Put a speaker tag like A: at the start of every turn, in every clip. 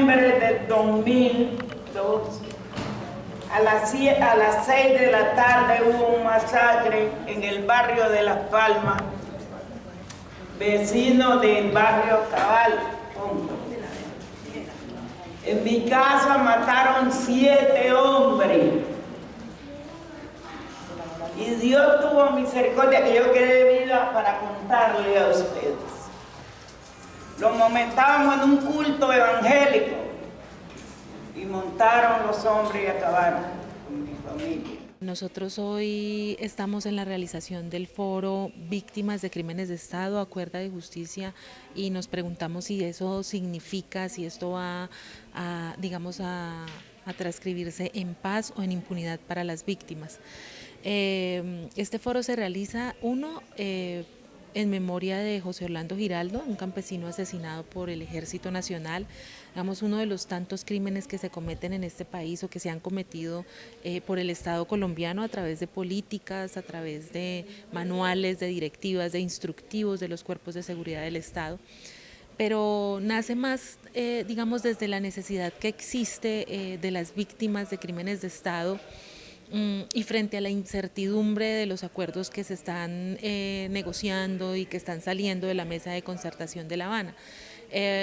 A: noviembre del 2012, a las 6 de la tarde hubo un masacre en el barrio de Las Palmas, vecino del barrio Cabal. En mi casa mataron 7 hombres. Y Dios tuvo misericordia que yo quedé viva para contarle a ustedes. Estábamos en un culto evangélico y montaron los hombres y acabaron con mi familia.
B: Nosotros hoy estamos en la realización del foro Víctimas de Crímenes de Estado, Acuerda de Justicia, y nos preguntamos si eso significa, si esto va a transcribirse en paz o en impunidad para las víctimas. Este foro se realiza, en memoria de José Orlando Giraldo, un campesino asesinado por el Ejército Nacional, digamos uno de los tantos crímenes que se cometen en este país o que se han cometido por el Estado colombiano a través de políticas, a través de manuales, de directivas, de instructivos de los cuerpos de seguridad del Estado. Pero nace más, digamos, desde la necesidad que existe de las víctimas de crímenes de Estado, y frente a la incertidumbre de los acuerdos que se están negociando y que están saliendo de la mesa de concertación de La Habana.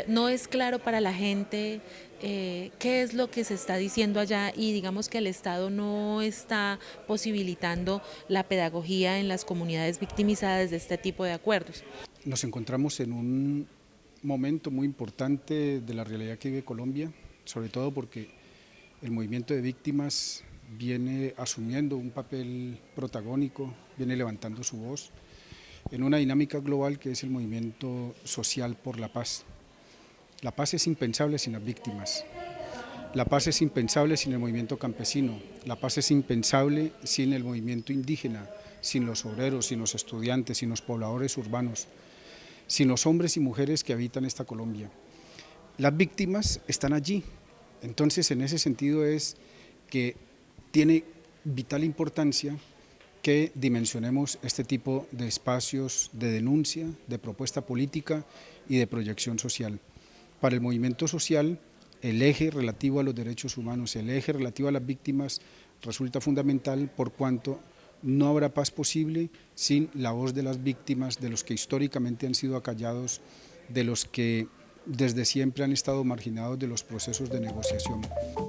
B: No es claro para la gente qué es lo que se está diciendo allá, y digamos que el Estado no está posibilitando la pedagogía en las comunidades victimizadas de este tipo de acuerdos.
C: Nos encontramos en un momento muy importante de la realidad que vive Colombia, sobre todo porque el movimiento de víctimas viene asumiendo un papel protagónico, viene levantando su voz en una dinámica global que es el movimiento social por la paz. La paz es impensable sin las víctimas, la paz es impensable sin el movimiento campesino, la paz es impensable sin el movimiento indígena, sin los obreros, sin los estudiantes, sin los pobladores urbanos, sin los hombres y mujeres que habitan esta Colombia. Las víctimas están allí, entonces en ese sentido es que tiene vital importancia que dimensionemos este tipo de espacios de denuncia, de propuesta política y de proyección social. Para el movimiento social, el eje relativo a los derechos humanos, el eje relativo a las víctimas resulta fundamental, por cuanto no habrá paz posible sin la voz de las víctimas, de los que históricamente han sido acallados, de los que desde siempre han estado marginados de los procesos de negociación.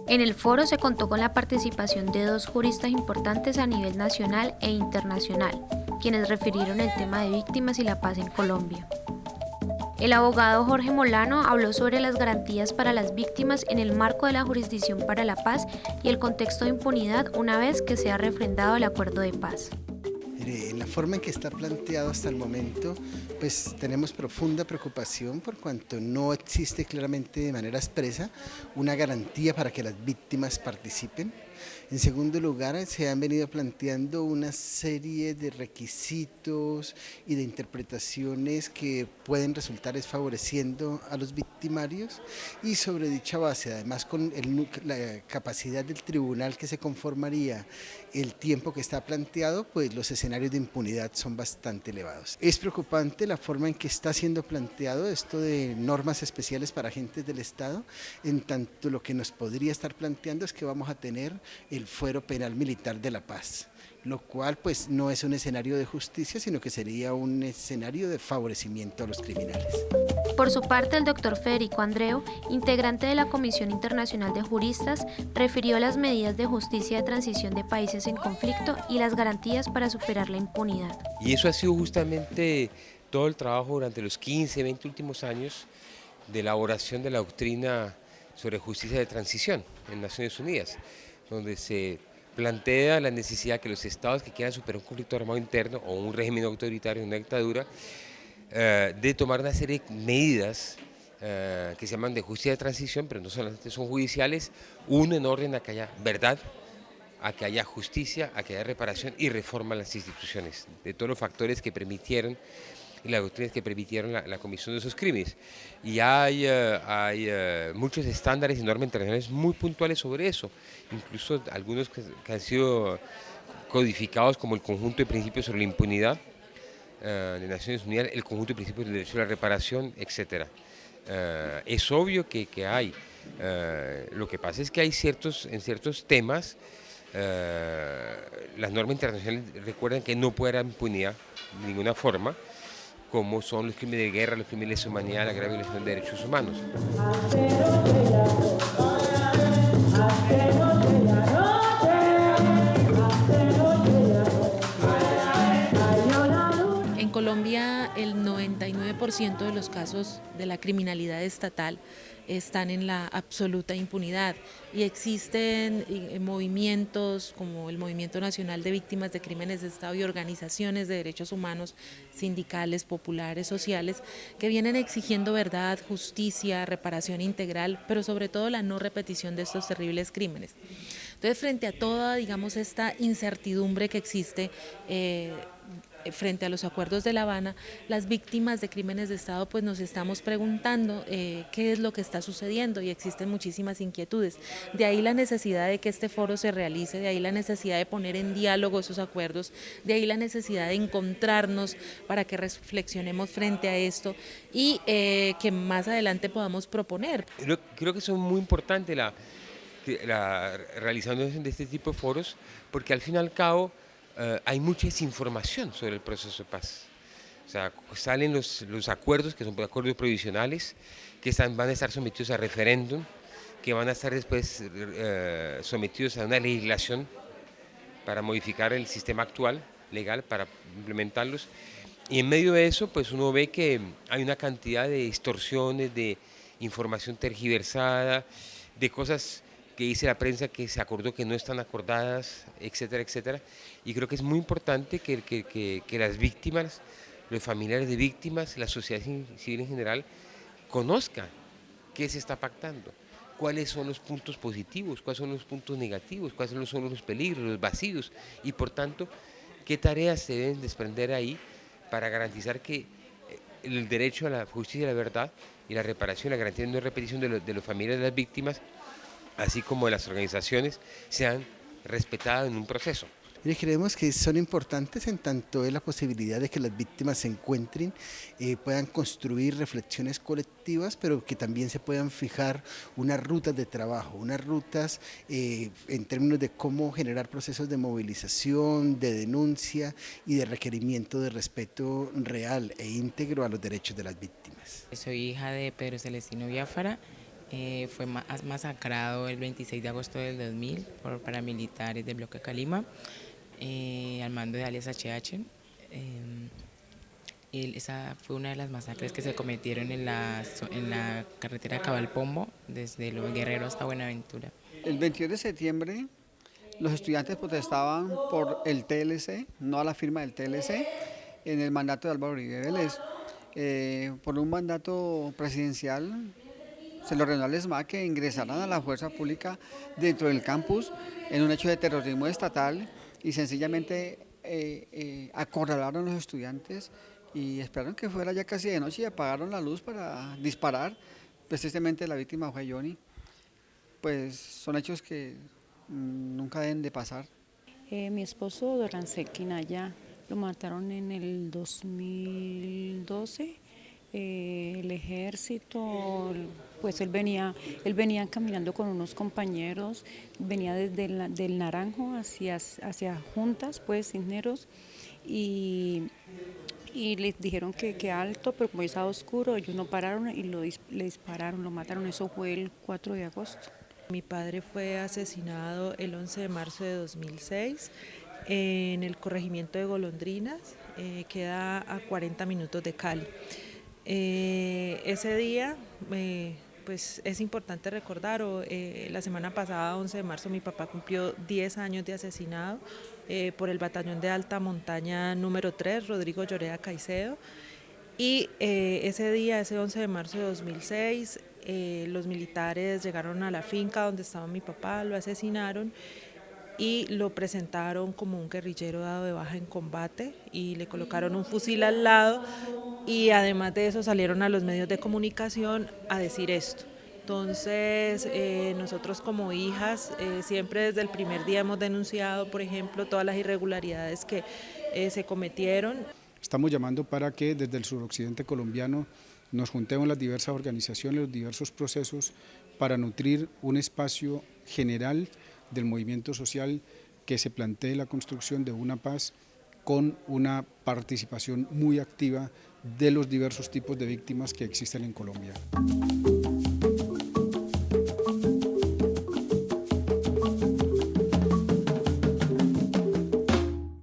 D: En el foro se contó con la participación de 2 juristas importantes a nivel nacional e internacional, quienes refirieron el tema de víctimas y la paz en Colombia. El abogado Jorge Molano habló sobre las garantías para las víctimas en el marco de la Jurisdicción para la Paz y el contexto de impunidad una vez que sea refrendado el acuerdo de paz.
E: En la forma en que está planteado hasta el momento, pues tenemos profunda preocupación por cuanto no existe claramente de manera expresa una garantía para que las víctimas participen. En segundo lugar, se han venido planteando una serie de requisitos y de interpretaciones que pueden resultar desfavoreciendo a los victimarios, y sobre dicha base, además con la capacidad del tribunal que se conformaría, el tiempo que está planteado, pues los escenarios de impunidad son bastante elevados. Es preocupante la forma en que está siendo planteado esto de normas especiales para agentes del Estado, en tanto lo que nos podría estar planteando es que vamos a tener el fuero penal militar de la paz, lo cual pues no es un escenario de justicia, sino que sería un escenario de favorecimiento a los criminales.
D: Por su parte, el doctor Federico Andreu, integrante de la Comisión Internacional de Juristas, refirió las medidas de justicia de transición de países en conflicto y las garantías para superar la impunidad.
F: Y eso ha sido justamente todo el trabajo durante los 15, 20 últimos años de elaboración de la doctrina sobre justicia de transición en Naciones Unidas, donde se plantea la necesidad que los estados que quieran superar un conflicto armado interno o un régimen autoritario, una dictadura, de tomar una serie de medidas que se llaman de justicia de transición, pero no solamente son judiciales, uno en orden a que haya verdad, a que haya justicia, a que haya reparación y reforma a las instituciones, de todos los factores que permitieron y las doctrinas que permitieron la comisión de esos crímenes. Y hay muchos estándares y normas internacionales muy puntuales sobre eso, incluso algunos que han sido codificados como el conjunto de principios sobre la impunidad de Naciones Unidas, el conjunto de principios del derecho a la reparación, etc. Es obvio que hay Lo que pasa es que hay en ciertos temas, las normas internacionales recuerdan que no puede haber impunidad de ninguna forma, como son los crímenes de guerra, los crímenes de humanidad, la grave violación de derechos humanos.
B: En Colombia, el 99% de los casos de la criminalidad estatal están en la absoluta impunidad y existen movimientos como el Movimiento Nacional de Víctimas de Crímenes de Estado y organizaciones de derechos humanos, sindicales, populares, sociales, que vienen exigiendo verdad, justicia, reparación integral, pero sobre todo la no repetición de estos terribles crímenes. Entonces, frente a toda, digamos, esta incertidumbre que existe, frente a los acuerdos de La Habana, las víctimas de crímenes de Estado pues nos estamos preguntando qué es lo que está sucediendo y existen muchísimas inquietudes. De ahí la necesidad de que este foro se realice, de ahí la necesidad de poner en diálogo esos acuerdos, de ahí la necesidad de encontrarnos para que reflexionemos frente a esto y que más adelante podamos proponer.
F: Creo que es muy importante la realización de este tipo de foros, porque al fin y al cabo hay mucha desinformación sobre el proceso de paz. O sea, salen los acuerdos, que son acuerdos provisionales, que van a estar sometidos a referéndum, que van a estar después sometidos a una legislación para modificar el sistema actual, legal, para implementarlos. Y en medio de eso, pues uno ve que hay una cantidad de distorsiones, de información tergiversada, de cosas que dice la prensa que se acordó que no están acordadas, etcétera, etcétera. Y creo que es muy importante que las víctimas, los familiares de víctimas, la sociedad civil en general, conozcan qué se está pactando, cuáles son los puntos positivos, cuáles son los puntos negativos, cuáles son los peligros, los vacíos, y por tanto, qué tareas se deben desprender ahí para garantizar que el derecho a la justicia y la verdad y la reparación, la garantía de no repetición de los familiares de las víctimas, así como de las organizaciones, sean respetadas en un proceso.
E: Y creemos que son importantes en tanto es la posibilidad de que las víctimas se encuentren, puedan construir reflexiones colectivas, pero que también se puedan fijar unas rutas de trabajo, unas rutas en términos de cómo generar procesos de movilización, de denuncia y de requerimiento de respeto real e íntegro a los derechos de las víctimas.
G: Soy hija de Pedro Celestino Biafara. Fue masacrado el 26 de agosto del 2000 por paramilitares del bloque Calima, al mando de alias HH. Esa fue una de las masacres que se cometieron en la carretera Cabalpombo, desde Los Guerreros hasta Buenaventura.
H: El 22 de septiembre los estudiantes protestaban por el TLC, no a la firma del TLC, en el mandato de Álvaro Uribe Vélez. Por un mandato presidencial se le ordenó al ESMAD que ingresaran a la fuerza pública dentro del campus en un hecho de terrorismo estatal y sencillamente acorralaron a los estudiantes y esperaron que fuera ya casi de noche y apagaron la luz para disparar. Precisamente la víctima fue Johnny. Pues son hechos que nunca deben de pasar.
I: Mi esposo Dorancel Quinaya lo mataron en el 2012. El ejército, pues él venía caminando con unos compañeros, venía desde del Naranjo hacia Juntas, pues Cisneros, y les dijeron que alto, pero como estaba oscuro, ellos no pararon y le dispararon, lo mataron. Eso fue el 4 de agosto.
B: Mi padre fue asesinado el 11 de marzo de 2006 en el corregimiento de Golondrinas, queda a 40 minutos de Cali. Ese día, pues es importante recordar, la semana pasada, 11 de marzo, mi papá cumplió 10 años de asesinado por el batallón de alta montaña número 3, Rodrigo Lloreda Caicedo, y ese día, ese 11 de marzo de 2006, los militares llegaron a la finca donde estaba mi papá, lo asesinaron y lo presentaron como un guerrillero dado de baja en combate y le colocaron un fusil al lado y además de eso salieron a los medios de comunicación a decir esto. Entonces nosotros como hijas siempre desde el primer día hemos denunciado, por ejemplo, todas las irregularidades que se cometieron.
C: Estamos llamando para que desde el suroccidente colombiano nos juntemos las diversas organizaciones, los diversos procesos para nutrir un espacio general del movimiento social que se plantee la construcción de una paz con una participación muy activa de los diversos tipos de víctimas que existen en Colombia.